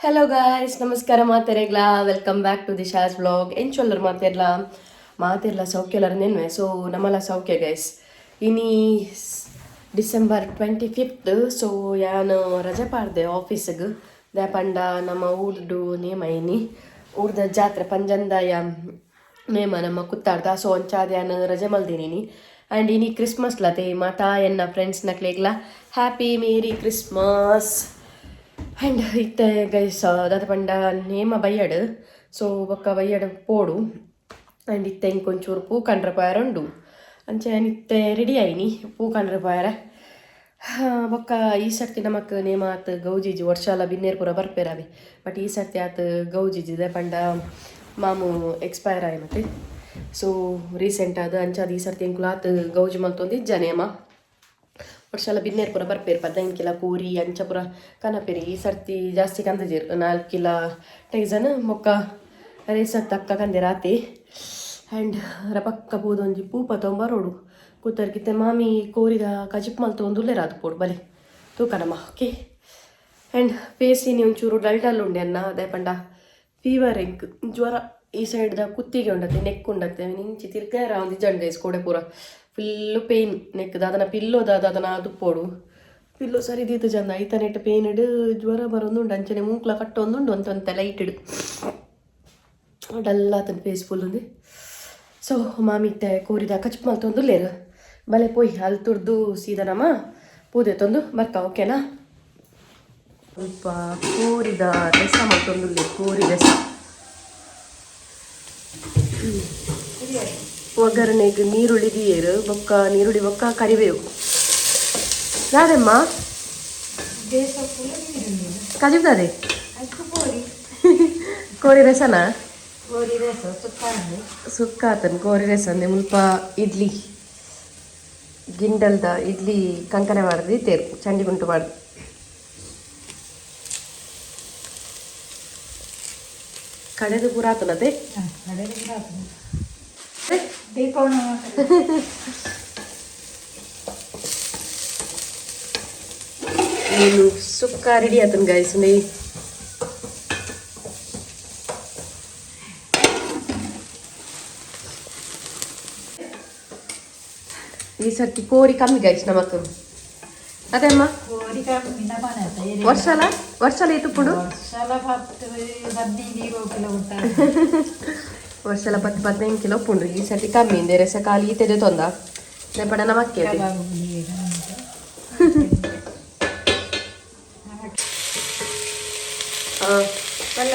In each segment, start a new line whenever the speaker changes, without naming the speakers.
Hello guys, ನಮಸ್ಕಾರ ಮಾತೆರೆಗ್ಲಾ. Welcome back to Disha's vlog. ಏನು ಚೊಲ್ಲರು ಮಾತೆರ್ಲ ಸೌಖ್ಯ ಎಲ್ಲರ ನೆನ್ವೆ. ಸೊ ನಮ್ಮಲ್ಲ ಸೌಖ್ಯ ಗೈಸ್. ಇನಿ ಡಿಸೆಂಬರ್ 25th. ಸೊ ಯಾನು ರಜೆ ಪಾಡ್ದೆ ಆಫೀಸಿಗೆ. ದೇ ಪಂಡ ನಮ್ಮ ಊರ್ದು ನೇಮ ಇನಿ ಊರ್ದ ಜಾತ್ರೆ ಪಂಜಂದಾಯ ನೇಮ ನಮ್ಮ ಕುತ್ತಾರ್ದ. ಸೊ ಅಂಚಾದ ಯಾನು ರಜೆ ಮಲ್ದಿನಿ. ಆ್ಯಂಡ್ ಇನಿ ಕ್ರಿಸ್ಮಸ್ ಲತೆ ಮಾತಾ ಎನ್ನ ಫ್ರೆಂಡ್ಸ್ ನಕ್ಲೆಗ್ಲ ಹ್ಯಾಪಿ ಮೇರಿ ಕ್ರಿಸ್ಮಸ್. ಆ್ಯಂಡ್ ಇತ್ತೆ ಗೈಸ್ ದಾದ ಪಂಡ ನೇಮ ಬಯ್ಯಡ್. ಸೊ ಬೊಕ್ಕ ಬಯ್ಯಡ್ ಪೋಡು. ಆ್ಯಂಡ್ ಇತ್ತೆ ಇಂಕೊಂಚೂರು ಪೂ ಕಂಡ್ರೆ ಪಾಯರ ಉಂಡು. ಅಂಚೆ ಇತ್ತೆ ರೆಡಿ ಆಯ್ನಿ ಪೂ ಕಂಡ್ರೆ ಪಾಯರ. ಬೊಕ್ಕ ಈ ಸರ್ತಿ ನಮಕ್ ನೇಮ ಆತು ಗೌಜಿಜಿ ವರ್ಷಾಲ ಬಿನ್ನೇರ್ ಪೂರ ಬರ್ಪೇರಾವೆ. ಬಟ್ ಈ ಸರ್ತಿ ಆತು ಗೌಜಿಜಿ ದೇ ಪಂಡ ಮಾಮು ಎಕ್ಸ್ಪೈರ್ ಆಯ್ ಮತ್ತೆ. ಸೊ ರೀಸೆಂಟ್ ಅದು ಅಂಚಾದ ಈ ಸರ್ತಿ ಎಂಕುಲು ಆತು ಗೌಜಿ ಮಲ್ತೊಂದು ಇಜ್ಜ ನೇಮ. ವರ್ಷಾಲ ಬಿನ್ನೇರ್ ಪೂರ ಬರ್ಪೇರು 15 ಕಿಲ ಕೂರಿ ಅಂಚ ಪೂರ ಕನಪೇರಿ. ಈ ಸರ್ತಿ ಜಾಸ್ತಿ ಕಂದಜೀರು 4 ಕಿಲ ಟೈಸನ್ ಮೊಕ್ಕ ರೇಸತ್ ಅಕ್ಕ ಕಂದೆ ರಾತಿ. ಆ್ಯಂಡ್ ರಪಕ್ಕ ಪೂದೊಂಜಿ ಪೂಪ ತೊಂಬರೋಡು ಕೂತರ್ಕಿತ್ತೆ ಮಾಮಿ ಕೋರಿದ ಕಜಿಪ್ ಮಲ್ತು ಒಂದುಲ್ಲೆ ರಾದು ಪೋಡು ಬಲೆ ತೂಕನಮ್ಮ. ಓಕೆ. ಆ್ಯಂಡ್ ಫೇಸಿನಿ ಒಂಚೂರು ಡಲ್ ಉಂಡೆ ಅನ್ನ. ಅದೇ ಪಂಡ ಫೀವರ್ ಎಂಕ್ ಜ್ವರ ಈ ಸೈಡ್ದ ಕುತ್ತಿಗೆ ಉಂಡತ್ತೆ, ನೆಕ್ ಉಂಡತ್ತೆ. ನಿಂಚಿ ತಿರ್ಗಾರ ಒಂದು ಜಂಡೆ ಕೋಡೆ ಪೂರ ಫುಲ್ಲು ಪೇಯ್ನ್ ನೆಕ್ದು. ಅದನ್ನು ಪಿಲ್ಲೋದಾದ ಅದನ್ನು ದುಪ್ಪೋಡು ಪಿಲ್ಲೋ ಸರಿ ದೀತು ಚಂದ ಐತ ನೆಟ್ ಪೇಯ್ನ್ ಇಡು ಜ್ವರ ಬರೋದುಂಡು. ಅಂಚನೆ ಮೂಕ್ಲ ಕಟ್ಟೊಂದುಂಡು ಒಂತೆ ಲೈಟ್ ಇಡು ಡಲ್ಲ ಆತನ ಫೇಸ್ ಫುಲ್ ఉంది. ಸೊ ಮಾಮಿ ಇತ್ತೆ ಕೋರಿದ ಕಚ್ಪ ಮಲ್ತೊಂದು ಲೇರು ಬಲೆ ಪೋಯ್ ಅಲ್ಲಿ ತುರ್ದು ಸೀದಾ ನಮ್ಮ ಪೂದೆ ತಂದು ಬರ್ಕ. ಓಕೆನಾ. ಸ್ವಲ್ಪ ಕೋರಿದ ರಸ ಮಲ್ತೊಂದು ಕೋರಿ ರಸ ಒಗ್ಗರಣೆಗೆ ನೀರುಳ್ಳಿ ದಿಯೇರು ಬೊಕ್ಕ ನೀರುಳ್ಳಿ ಬೊಕ್ಕ ಕರಿಬೇವು ಯಾದೆಮ್ಮ ಕಜಿಬ್ದಾದೆ ಕೋರಿ ರಸನ ಸುಕ್ಕ ಆತನ ಕೋರಿ ರಸ ಅಂದ್ರೆ ಮುಲ್ಪ ಇಡ್ಲಿ ಗಿಂಡಲ್ದ ಇಡ್ಲಿ ಕಂಕನೆ ಮಾಡಿದ್ವಿ ತೇರು ಚಂಡಿ ಗುಂಟು ಮಾಡಿದ್ವಿ. ಕಡೆದು ಪೂರ ಆತನದೆ ನೀನು ಸುಕ್ಕ ರೆಡಿ ಆತನ ಗಾಯ್ಸ್. ಈ ಸರ್ತಿ ಕೋರಿ ಕಮ್ಮಿ ಗಾಯ್ಸ್ ನಮಕ್. ಅದೇಮ್ಮ ವರ್ಷಾಲ ಇತ್ತುಪ್ಪುಡು ವರ್ಷಾಲ 10-15 ಕಿಲೋ ಉಪ್ಪುಂಡು. ಈ ಸರ್ತಿ ಕಮ್ಮಿ ಇಂದೆ ರಸ ಖಾಲಿ ಈತೆದೆ ತೊಂದ ನೇಪಡ ನಮಕ್ಕೆ. ಹಾಂ ಬಲ್ಲ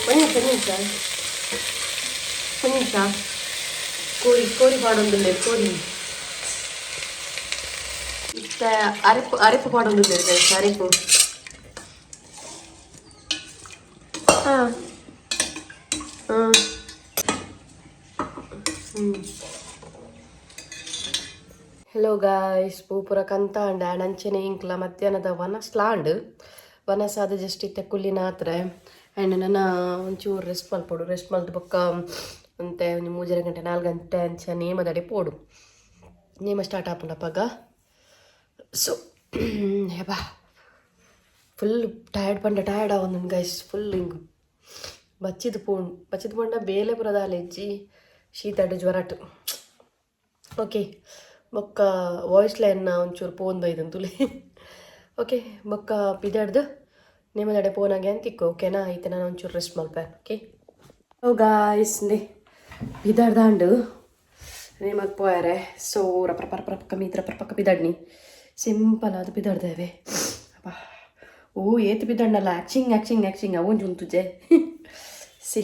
ಒಂದ್ ನಿಮಿಷ ಕೋರಿ ಪಾಡೊಂದುಲ್ಲೆ ಕೋರಿ ಇತ್ತ ಅರೆಪು ಪಾಡೊಂದುಲ್ಲೆ ಅರೆಪು. ಹಾಂ ಹಾಂ ಹೆಲೋ ಗಾಯ್ಸ್. ಪೂಪುರ ಕಂತ ಅಂಡ ಅಂಚನೆ ಇಂಕ್ಲ ಮಧ್ಯಾಹ್ನದ ವನಸ್ಲಾಂಡ್ ವನಸಾದ ಜಸ್ಟ್ ಇತ್ತೆ ಕುಲ್ಲಿನ ಹತ್ರ. ಆ್ಯಂಡ್ ನನ್ನ ಒಂಚೂರು ರೆಸ್ಟ್ ಮಲ್ಪೋಡು. ರೆಸ್ಟ್ ಮಲ್ತು ಬೊಕ್ಕ ಅಂತೆ ಒಂದು 3 ಗಂಟೆ 4 ಗಂಟೆ ಅಂಚ ನೇಮದಡೆ ಪೋಡು. ನೇಮ ಸ್ಟಾರ್ಟ್ ಆಪುಂಡಪ್ಪಾಗ. ಸೊ ಹೆಬಾ ಫುಲ್ ಟಯರ್ಡ್ ಆವೊಂದು ಗೈಸ್. ಫುಲ್ ಹಿಂಗೆ ಬಚ್ಚಿದು ಪೋಂಡ ಬೇಲೆ ಪುರದ ಅಲೆಜ್ಜಿ ಶೀತಡು ಜ್ವರಟು. ಓಕೆ ಬೊಕ್ಕ ವಾಯ್ಸ್ ಲೈನ್ನ ಒಂಚೂರು ಪೋನ್ ಬೈದಂತುಲೆ ತುಲೆ. ಓಕೆ ಬೊಕ್ಕ ಪಿದಾಡ್ದು ನೇಮದಡೆ ಪೋನಾಗೆ ಅಂತಿಕ್ಕು. ಓಕೆನಾ. ಐತೆ ನಾನು ಒಂಚೂರು ರೆಸ್ಟ್ ಮಲ್ಪೆ. ಓಕೆ ಓ ಗಾಯ್ಸ್ ಪಿದಾಡ್ದಾಂಡು ನೇಮಕ್ಕೆ ಪೋಯಾರೆ. ಸೊ ರಪ್ಪ ಮಿತ್ರ ಪಿದಾಡ್ನಿ ಸಿಂಪಲ್ ಅದು ಪಿದಾಡ್ದೇವೆ. ಅಪ್ಪ ಓ ಏತು ಪಿದಾಡ್ನಲ್ಲ ಆ್ಯಕ್ಚಿಂಗ್ ಅವೊಂದು ಉಂತುಜೆ ಸಿ.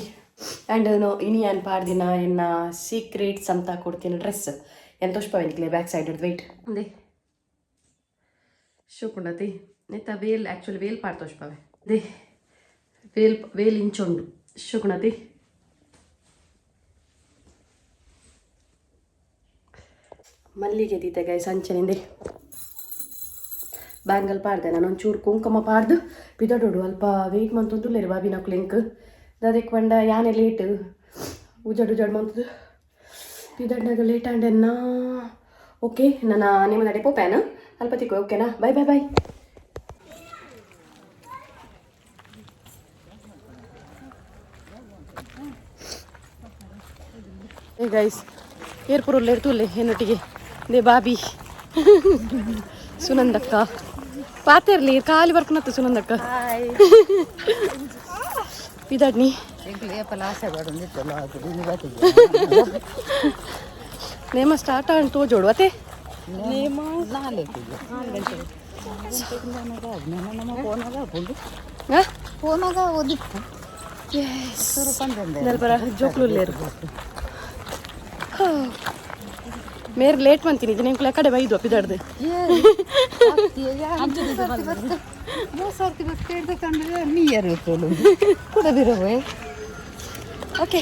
ಆ್ಯಂಡ್ ಇನಿ ಏನು ಪಾಡ್ದಿನ ಎನ್ನ ಸೀಕ್ರೆಟ್ಸ್ ಅಂತ ಕೊಡ್ತೀನಿ ಡ್ರೆಸ್ ಎಂತ ತೋಷ್ಪವೆನಿಕ್ಲೆ ಬ್ಯಾಕ್ ಸೈಡ್ ವೆಯ್ಟ್ ಅಂದೆ ಶೋಕುಂಡತಿ ನೆತ್ತ ವೇಲ್ ಆ್ಯಕ್ಚುಲಿ ವೇಲ್ ಪಾಡ್ ತೋಷ್ಪವೆ ದೇ ವೇಲ್ ಇಂಚೊಂಡು ಶೋಕುಣತಿ. ಮಲ್ಲಿಗೆ ದೀತೆ ಗೈ ಸಂಚನಿಂದೆ ಬ್ಯಾಂಗಲ್ ಪಾಡ್ದೆ ನಾನು ಒಂಚೂರು ಕುಂಕುಮ ಪಾಡ್ದು ಪಿದಡೋಡು ಅಲ್ಪ ವೆಯ್ಟ್ ಮಂತೊಂದುಲ್ಲೇರು ಬಾಬಿನಕ್ಕು ಲಿಂಕ್ ಅದಕ್ಕೆ ಬಂಡ ಯಾನೆ ಲೇಟ್ ಉಜಾಡು ಮಂತದ್ದು ಪಿದಡ್ನಾಗ ಲೇಟ್ ಆಂಡೆನ್ನ. ಓಕೆ ನಾನು ನಿಮ್ಮ ನಡೆ ಪೋಪ್ಯಾನ ಅಲ್ಪ ತಿಕ್ಕೋ. ಓಕೆನಾ. ಬಾಯ್. ಏ ಗೈಸ್ ಏರ್ಪುರಲ್ಲ ಇರ್ತುಲ್ಲೆ ಏನೊಟ್ಟಿಗೆ ದೇ ಬಾಬಿ ಸುನಂದಕ್ಕ ಪಾತಿರ್ಲಿ ಖಾಲಿ ಬರ್ಕೊನತ್ತ ಸುನಂದಕ್ಕ ಇದಾಡ್ನಿ ನೇಮ ಸ್ಟಾರ್ಟ್ ಆಗಿ ತೋಜೋಡು ಅತ್ತೆ ಜೋಕ್ಲು ಮೇರೆ ಲೇಟ್ ಮಾಡ್ತೀನಿ ನಿಮ್ಗೆ ಕಡೆ ಬೈದು ಅಪ್ಪಿದಾಡ್ದು ಓಕೆ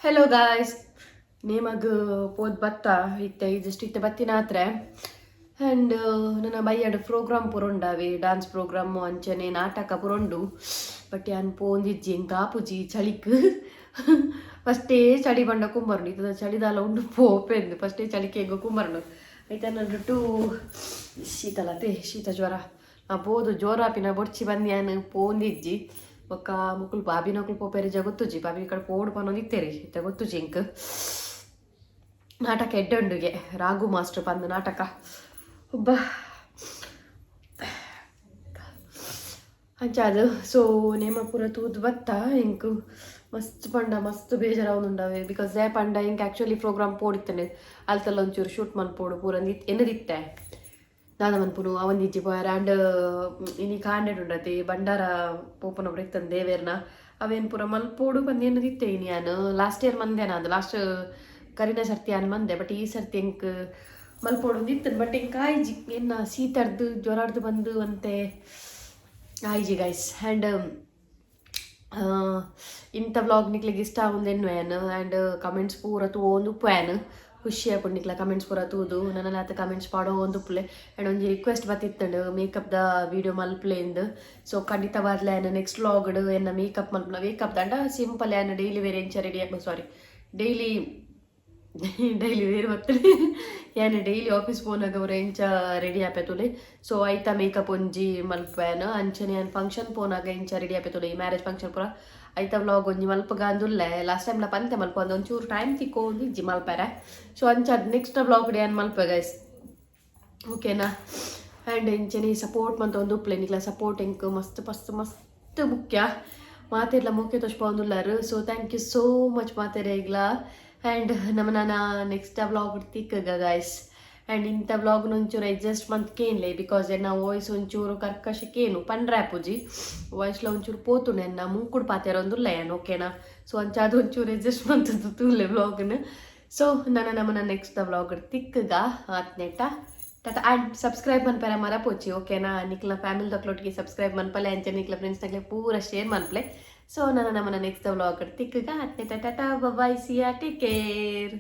ಹೆಲೋ ಗಾಯ್ಸ್ ನೇಮಗ್ ಪೋದ್ ಬತ್ತ ಇತ್ತೆ ಜಸ್ಟ್ ಇತ್ತೆ ಬತ್ತಿನ ಆತ್ರೆ ಆ್ಯಂಡ್ ನನ್ನ ಬೈಯಡ್ ಪ್ರೋಗ್ರಾಮ್ ಪುರೊಂಡಾವೆ ಡ್ಯಾನ್ಸ್ ಪ್ರೋಗ್ರಾಮು ಅಂಚನೆ ನಾಟಕ ಪುರೊಂಡು ಬಟ್ ಯಾನ್ ಪೋಂದಿಜ್ಜಿ ಕಾಪುಜಿ ಚಳಿಕ್ ಫಸ್ಟೇ ಚಳಿ ಬಂಡ ಕುಂಬರ್ನು ಇತ್ತದ ಚಳಿದಾಲ ಉಂಡು ಪೋಪೆಂದು ಫಸ್ಟೇ ಚಳಿಕೆ ಹೆಂಗೋ ಕುಂಬರ್ನು ಆಯ್ತಾ ನನ್ನ ಟು ಶೀತಲತೆ ಶೀತ ಜ್ವರ ನಾ ಬೋದು ಜೋರಾಪಿನ ಬೊಡ್ಚಿ ಬಂದ್ಯಾನ್ ಪೋಂದಿಜ್ಜಿ ಒಕ್ಕ ಮುಕ್ಕುಲು ಬಾಬಿನಕುಲು ಪೋಪೇರಿ ಗೊತ್ತುಜಿ ಬಾಬಿ ಕಡೆ ಪೋಡು ಪನ್ನೊಂದಿತ್ತೇರಿ ಇತ್ತೆ ಗೊತ್ತುಜಿ ಇಂಕ್ ನಾಟಕ ಎಡ್ಡಂಡುಗೆ ರಾಘು ಮಾಸ್ಟರ್ ಬಂದು ನಾಟಕ ಒಬ್ಬ ಅಂಚಾದು ಸೊ ನೇಮ ಪೂರ ತೂದು ಬತ್ತ ಇಂಕ್ ಮಸ್ತ್ ಪಂಡ ಮಸ್ತ್ ಬೇಜಾರಾವುಂಡವೆ ಬಿಕಾಸ್ ದೇ ಪಂಡ ಇಂಕ್ ಆ್ಯಕ್ಚುಲಿ ಪ್ರೋಗ್ರಾಮ್ ಪೋಡಿತ್ತೇನೆ ಅಲ್ತಲ್ಲ ಒಂಚೂರು ಶೂಟ್ ಮಲ್ಪೋಡು ಪೂರ ಎನ್ನದಿತ್ತೆ ದಾದ ಮನ್ಪುನು ಅವಂದಿಜ್ಜಿ ಪೋಯಾರ ಆ್ಯಂಡ್ ಇನಿ ಕಾಂಡೆಡ್ ಉಂಡತಿ ಬಂಡಾರ ಪೋಪನ ಇತ್ತಂದು ದೇವೇರ್ನ ಅವೇನು ಪೂರ ಮಲ್ಪೋಡು ಬಂದು ಏನದಿತ್ತೆ ಇನಿ ಯಾನು ಲಾಸ್ಟ್ ಇಯರ್ ಮಂದೆ ನಾನು ಲಾಸ್ಟ್ ಕರಿನ ಸರ್ತಿ ಯಾನು ಮಂದೆ ಬಟ್ ಈ ಸರ್ತಿ ಎಂಕ್ ಮಲ್ಪೋಡು ಒಂದಿತ್ತು ಬಟ್ ಎಂಕ್ ಆಯ್ಜಿ ಎನ್ನ ಶೀತರ್ದು ಜ್ವರಾರ್ದು ಬಂದು ಅಂತೆ ಆಯ್ಜಿ ಗೈಸ್ ಆ್ಯಂಡ್ ಇಂಥ ವ್ಲಾಗ್ ನಿಕ್ಲಿಗೆ ಇಷ್ಟ ಆಗುಂದೇನು ಏನು ಆ್ಯಂಡ್ ಕಮೆಂಟ್ಸ್ ಪೂರ ತೂವೊಂದು ಉಪ್ಪೇನು ಖುಷಿ ಆಪುಂಡಿಕ್ಲ ಕಮೆಂಟ್ಸ್ ಪೂರ ತೂದು ನನ್ನ ಆತ ಕಮೆಂಟ್ಸ್ ಪಾಡೋ ಒಂದು ಉಪ್ಪಲೆ ಆ್ಯಂಡ್ ಒಂದು ರಿಕ್ವೆಸ್ಟ್ ಬತ್ತಿತ್ತಂಡು ಮೇಕಪ್ದ ವೀಡಿಯೋ ಮಲ್ಪ್ಲೆಂದು ಸೊ ಖಂಡಿತ ಬರ್ಲೆ ಏನು ನೆಕ್ಸ್ಟ್ ವ್ಲಾಗ್ಡು ಎನ್ನ ಮೇಕಪ್ ಮಲ್ಪನ ಮೇಕಪ್ ದಂಡ ಸಿಂಪಲ್ ಏನು ಡೈಲಿ ವೇರ್ ಎಂಚ ರೆಡಿ ಸಾರಿ ಡೈಲಿ ವೇರ್ ಬರ್ತದೆ ಏನು ಡೈಲಿ ಆಫೀಸ್ ಪೋನಾಗ ಅವ್ರು ಎಂಚ ರೆಡಿ ಆಪೇತುಲೆ ಸೊ ಐತ ಮೇಕಪ್ ಒಂಜಿ ಮಲ್ಪೇನು ಅಂಚನೆ ಏನು ಫಂಕ್ಷನ್ ಪೋನಾಗ ಎಂಚ ರೆಡಿ ಆಪೇತುಲೆ ಈ ಮ್ಯಾರೇಜ್ ಫಂಕ್ಷನ್ ಪೂರ ಐತ ವ್ಲಾಗ್ ಒಂಜಿ ಮಲ್ಪಗ ಅಂದುಲ್ಲೆ ಲಾಸ್ಟ್ ಟೈಮ್ಲ ಪಂತೆ ಮಲ್ಪ ಒಂಚೂರು ಟೈಮ್ ತಿಕ್ಕೊಂಡು ಇಜ್ಜಿ ಮಲ್ಪಾರೆ ಸೊ ಅಂಚ ನೆಕ್ಸ್ಟ್ ವ್ಲಾಗ್ ಏನು ಮಲ್ಪ ಗೈಸ್ ಓಕೆನಾ ಆ್ಯಂಡ್ ಎಂಚನೆ ಸಪೋರ್ಟ್ ಮಂತ ಒಂದು ಉಪ್ಲೆ ನಿಕ್ಲ ಸಪೋರ್ಟ್ ಎಂಕ್ ಮಸ್ತ್ ಮಸ್ತ್ ಮಸ್ತ್ ಮುಖ್ಯ ಮಾತೆಲ್ಲ ಮುಖ್ಯ ತೋಚ್ಪೊಂದುಲ್ಲಾರು so thank you so much ಮಾತೆರೆ ಈಗ್ಲ ಆ್ಯಂಡ್ ನಮ್ಮನ ನೆಕ್ಸ್ಟ್ ವ್ಲಾಗ್ ತಿಕ್ಕಗ ಗೈಸ್ ಆ್ಯಂಡ್ ಇಂಥ ವ್ಲಾಗ್ನ ಒಂಚೂರು ಅಡ್ಜಸ್ಟ್ ಮಂತ್ಕೇನ್ಲೆ ಬಿಕಾಸ್ ಎನ್ನ ವಾಯ್ಸ್ ಒಂಚೂರು ಕರ್ಕಶಕ್ಕೇನು ಪಂಡ್ರೆ ಪೂಜಿ ವಾಯ್ಸ್ಲ ಒಂಚೂರು ಪೋತುಂಡು ಎನ್ನ ಮುಂಕುಡು ಪಾತೆರ ಒಂದುಲ್ಲ ಏನು ಓಕೆನಾ ಸೊ ಅಂಚ ಅದು ಒಂಚೂರು ಅಡ್ಜಸ್ಟ್ ಮಂತದ್ದು ತೂಲೆ ವ್ಲಾಗ್ನ ಸೊ ನಮ್ಮನ ನೆಕ್ಸ್ಟ್ ವ್ಲಾಗ್ ತಿಕ್ಕಗ ಆತ್ನೆಟ ಟಾಟಾ ಆ್ಯಂಡ್ ಸಬ್ಸ್ಕ್ರೈಬ್ ಮನ್ಪರೆ ಮರಪೋಚಿ ಓಕೆನಾ ನಿಕ್ಲ ಫ್ಯಾಮಿಲಿ ತಕ್ಲೊಟ್ಟಿಗೆ ಸಬ್ಸ್ಕ್ರೈಬ್ ಮನ್ಪಲೆ ಅಂಚೆ ನಿಕ್ಲ ಫ್ರೆಂಡ್ಸ್ನಾಗೆ ಪೂರ ಶೇರ್ ಮನ್ಪಲೆ ಸೊ ನಮ್ಮನ ನೆಕ್ಸ್ಟ್ ವ್ಲಾಗ್ ತಿಕ್ಕಗ ಆತ್ನೆಟ ಟಾಟಾ ಬಾಯ್ ಸಿಯಾ ಟೇಕ್ ಕೇರ್.